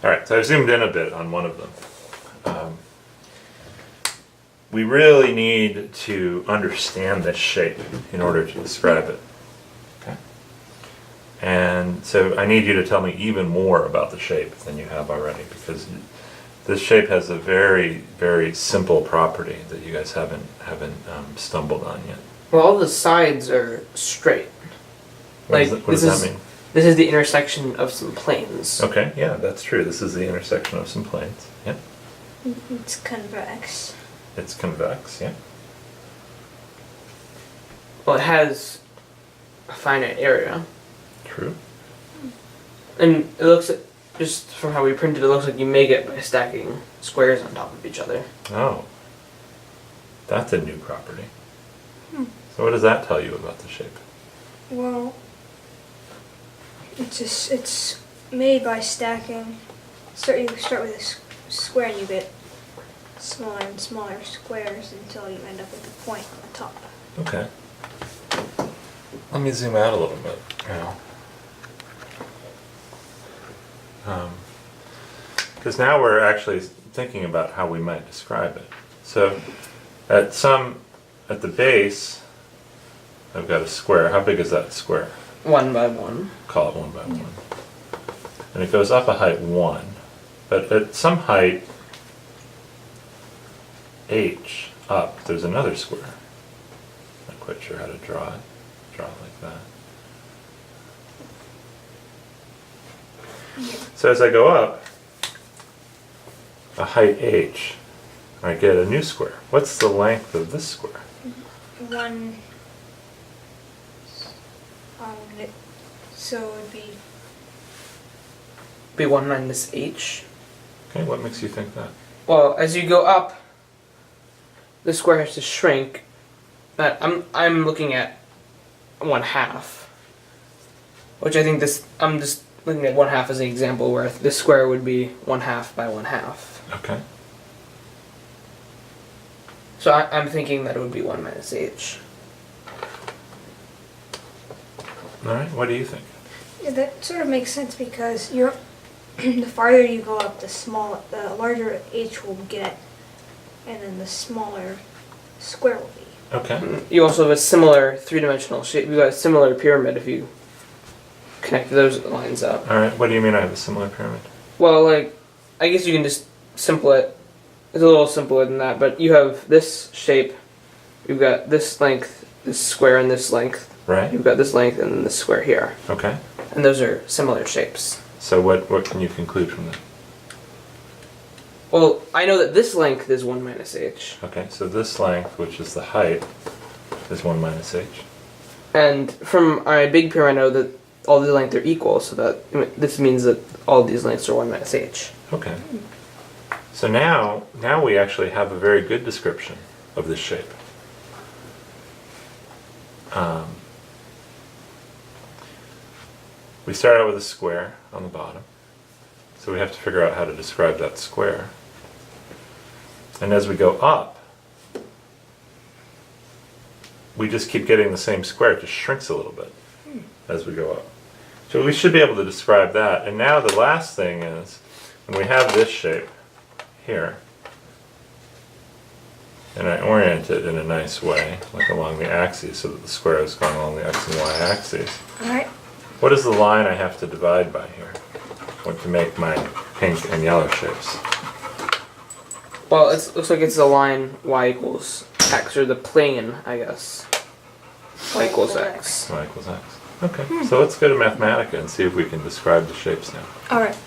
Alright, so I've zoomed in a bit on one of them. We really need to understand this shape in order to describe it. Okay. And so I need you to tell me even more about the shape than you have already, because this shape has a very, very simple property that you guys haven't stumbled on yet. Well, all the sides are straight. What does that mean? This is the intersection of some planes. Okay, yeah, that's true. This is the intersection of some planes. Yeah. It's convex. It's convex, yeah. Well, it has a finite area. True. And it looks like, just from how we printed it, looks like you make it by stacking squares on top of each other. Oh. That's a new property. So what does that tell you about the shape? Well, it's made by stacking. You start with a square and you get smaller and smaller squares until you end up with a point on the top. Okay. Let me zoom out a little bit now. Because now we're actually thinking about how we might describe it. So at the base, I've got a square. How big is that square? 1 by 1. Call it 1 by 1. And it goes up a height 1. But at some height h up, there's another square. Not quite sure how to draw it. Draw it like that. Yeah. So as I go up a height h, I get a new square. What's the length of this square? 1. So it would Be 1 minus h. Okay, what makes you think that? Well, as you go up, the square has to shrink. I'm looking at 1/2, which I think I'm just looking at 1/2 as an example where this square would be 1/2 by 1/2. Okay. So I'm thinking that it would be 1 minus h. Alright, what do you think? Yeah, that sort of makes sense because the farther you go up, the larger h will get, and then the smaller square will be. Okay. You also have a similar three-dimensional shape. You've got a similar pyramid if you connect those lines up. Alright, what do you mean I have a similar pyramid? Well, like, I guess you can just simple it. It's a little simpler than that, but you have this shape. You've got this length, this square, and this length. Right. You've got this length and then this square here. Okay. And those are similar shapes. So what can you conclude from that? Well, I know that this length is 1 minus h. Okay, so this length, which is the height, is 1 minus h. And from my big pyramid, I know that all the lengths are equal, so that this means that all these lengths are 1 minus h. Okay. So now we actually have a very good description of this shape. We start out with a square on the bottom, so we have to figure out how to describe that square. And as we go up, we just keep getting the same square. It just shrinks a little bit as we go up. So we should be able to describe that. And now the last thing is, when we have this shape here, and I orient it in a nice way, like along the axes, so that the square is going along the x and y axes. Alright. What is the line I have to divide by here to make my pink and yellow shapes? Well, it looks like it's the line y equals x, or the plane, I guess. Y equals x. Y equals x. Okay, so let's go to Mathematica and see if we can describe the shapes now. Alright.